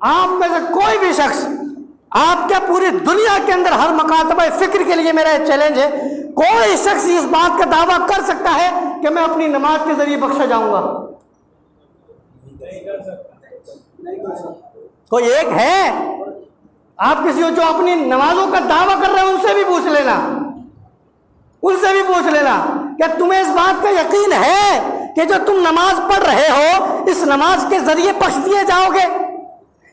آپ میں سے کوئی بھی شخص، آپ کیا پوری دنیا کے اندر ہر مکاتبہ فکر کے لیے میرا چیلنج ہے، کوئی شخص اس بات کا دعویٰ کر سکتا ہے کہ میں اپنی نماز کے ذریعے بخشا جاؤں گا؟ کوئی ایک ہے؟ آپ کسی جو اپنی نمازوں کا دعویٰ کر رہے ہیں ان سے بھی پوچھ لینا، ان سے بھی پوچھ لینا کہ تمہیں اس بات کا یقین ہے کہ جو تم نماز پڑھ رہے ہو اس نماز کے ذریعے بخش دیے جاؤ گے،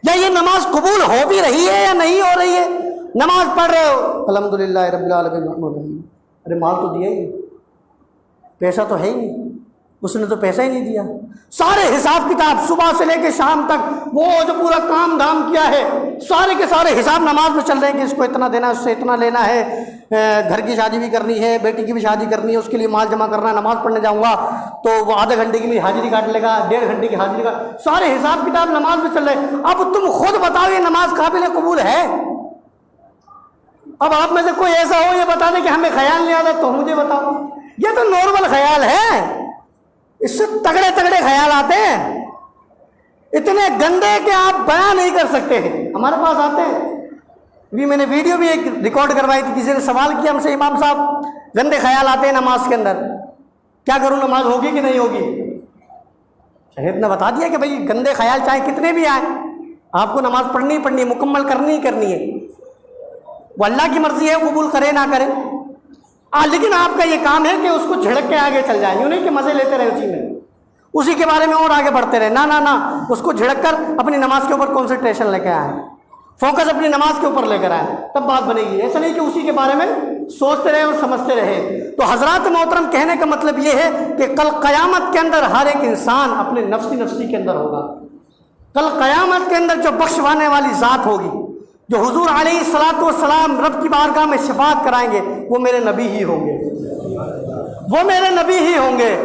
یا یہ نماز قبول ہو بھی رہی ہے یا نہیں ہو رہی ہے؟ نماز پڑھ رہے ہو الحمدللہ رب العالمین الرحمن الرحیم، ارے مال تو دیا ہی، پیسہ تو ہے ہی نہیں، اس نے تو پیسہ ہی نہیں دیا، سارے حساب کتاب صبح سے لے کے شام تک وہ جو پورا کام دھام کیا ہے سارے کے سارے حساب نماز میں چل رہے ہیں کہ اس کو اتنا دینا ہے، اس سے اتنا لینا ہے، گھر کی شادی بھی کرنی ہے، بیٹی کی بھی شادی کرنی ہے، اس کے لیے مال جمع کرنا ہے، نماز پڑھنے جاؤں گا تو وہ آدھے گھنٹے کی بھی حاضری کاٹ لے گا، 1.5 گھنٹے کی حاضری کا، سارے حساب کتاب نماز میں چل رہے ہیں۔ اب تم خود بتاؤ یہ نماز قابل قبول ہے؟ اب آپ میں سے کوئی ایسا ہو یہ بتا دے کہ ہمیں خیال نہیں آتا تو مجھے بتاؤ، یہ تو نارمل خیال ہے، اس سے تگڑے تگڑے خیال آتے ہیں، اتنے گندے کہ آپ بیان نہیں کر سکتے ہیں، ہمارے پاس آتے ہیں۔ ابھی میں نے ویڈیو بھی ایک ریکارڈ کروائی تھی، کسی نے سوال کیا ہم سے، امام صاحب گندے خیال آتے ہیں نماز کے اندر، کیا کروں، نماز ہوگی کہ نہیں ہوگی؟ شہید نے بتا دیا کہ بھائی گندے خیال چاہے کتنے بھی آئیں آپ کو نماز پڑھنی پڑھنی ہے، مکمل کرنی ہی کرنی ہے، وہ اللہ کی مرضی ہے قبول کرے نہ کرے، لیکن آپ کا یہ کام ہے کہ اس کو جھڑک کے آگے چل جائیں، یوں نہیں کہ مزے لیتے رہے اسی میں، اسی کے بارے میں اور آگے بڑھتے رہے، نہ اس کو جھڑک کر اپنی نماز کے اوپر کنسنٹریشن لے کے آئیں، فوکس اپنی نماز کے اوپر لے کر آئیں، تب بات بنے گی، ایسا نہیں کہ اسی کے بارے میں سوچتے رہے اور سمجھتے رہے۔ تو حضرات محترم کہنے کا مطلب یہ ہے کہ کل قیامت کے اندر ہر ایک انسان اپنے نفسی کے اندر ہوگا، کل قیامت کے اندر جو بخشوانے والی ذات ہوگی، جو حضور علیہ الصلوۃ والسلام رب کی بارگاہ میں شفاعت کرائیں گے، وہ میرے نبی ہی ہوں گے، وہ میرے نبی ہی ہوں گے۔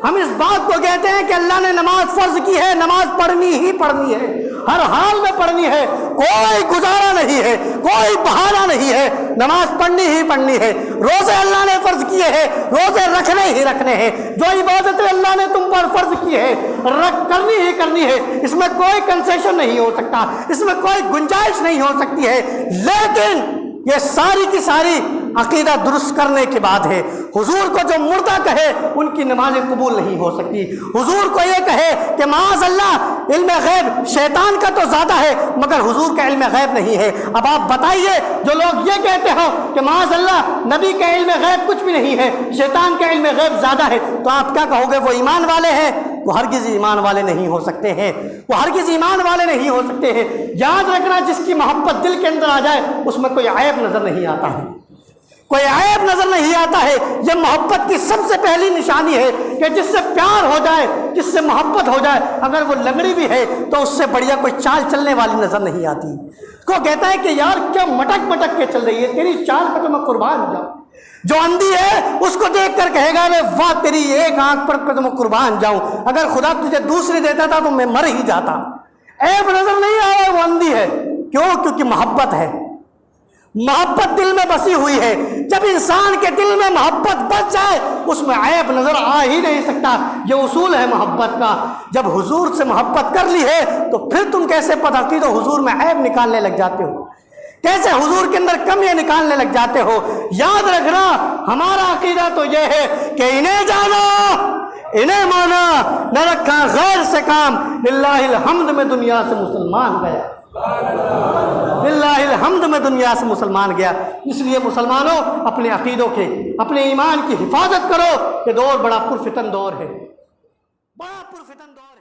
ہم اس بات کو کہتے ہیں کہ اللہ نے نماز فرض کی ہے، نماز پڑھنی ہی پڑھنی ہے، ہر حال میں پڑھنی ہے، کوئی گزارا نہیں ہے، کوئی بہانہ نہیں ہے، نماز پڑھنی ہی پڑھنی ہے۔ روزے اللہ نے فرض کیے ہیں، روزے رکھنے ہی رکھنے ہیں، جو عبادتیں اللہ نے تم پر فرض کی ہے کرنی ہی کرنی ہے، اس میں کوئی کنسیشن نہیں ہو سکتا، اس میں کوئی گنجائش نہیں ہو سکتی ہے، لیکن یہ ساری کی ساری عقیدہ درست کرنے کے بعد ہے۔ حضور کو جو مردہ کہے ان کی نمازیں قبول نہیں ہو سکتی، حضور کو یہ کہے کہ معاذ اللہ علم غیب شیطان کا تو زیادہ ہے مگر حضور کا علم غیب نہیں ہے۔ اب آپ بتائیے جو لوگ یہ کہتے ہو کہ معاذ اللہ نبی کا علم غیب کچھ بھی نہیں ہے، شیطان کا علم غیب زیادہ ہے، تو آپ کیا کہو گے؟ وہ ایمان والے ہیں؟ وہ ہرگز ایمان والے نہیں ہو سکتے ہیں، وہ ہرگز ایمان والے نہیں ہو سکتے ہیں۔ یاد رکھنا جس کی محبت دل کے اندر آ جائے اس میں کوئی عیب نظر نہیں آتا ہے، کوئی عیب نظر نہیں آتا ہے۔ یہ محبت کی سب سے پہلی نشانی ہے کہ جس سے پیار ہو جائے، جس سے محبت ہو جائے، اگر وہ لنگڑی بھی ہے تو اس سے بڑھیا کوئی چال چلنے والی نظر نہیں آتی۔ اس کو کہتا ہے کہ یار کیا مٹک مٹک کے چل رہی ہے، تیری چال پہ تو میں قربان جاؤں۔ جو اندھی ہے اس کو دیکھ کر کہے گا واہ تیری ایک آنکھ پر تو میں قربان جاؤں، اگر خدا تجھے دوسری دیتا تھا تو میں مر ہی جاتا۔ عیب نظر نہیں آ رہا ہے، وہ اندھی ہے، کیوں؟ کیونکہ محبت ہے، محبت دل میں بسی ہوئی ہے۔ جب انسان کے دل میں محبت بس جائے اس میں عیب نظر آ ہی نہیں سکتا، یہ اصول ہے محبت کا۔ جب حضور سے محبت کر لی ہے تو پھر تم کیسے بدعقید و حضور میں عیب نکالنے لگ جاتے ہو، کیسے حضور کے اندر کمیاں نکالنے لگ جاتے ہو؟ یاد رکھنا ہمارا عقیدہ تو یہ ہے کہ انہیں جانا انہیں مانا، نہ رکھا غیر سے کام، للہ الحمد میں دنیا سے مسلمان گیا، للہ الحمد میں دنیا سے مسلمان گیا۔ اس لیے مسلمانوں اپنے عقیدوں کے، اپنے ایمان کی حفاظت کرو، یہ دور بڑا پرفتن دور ہے، بڑا پرفتن دور۔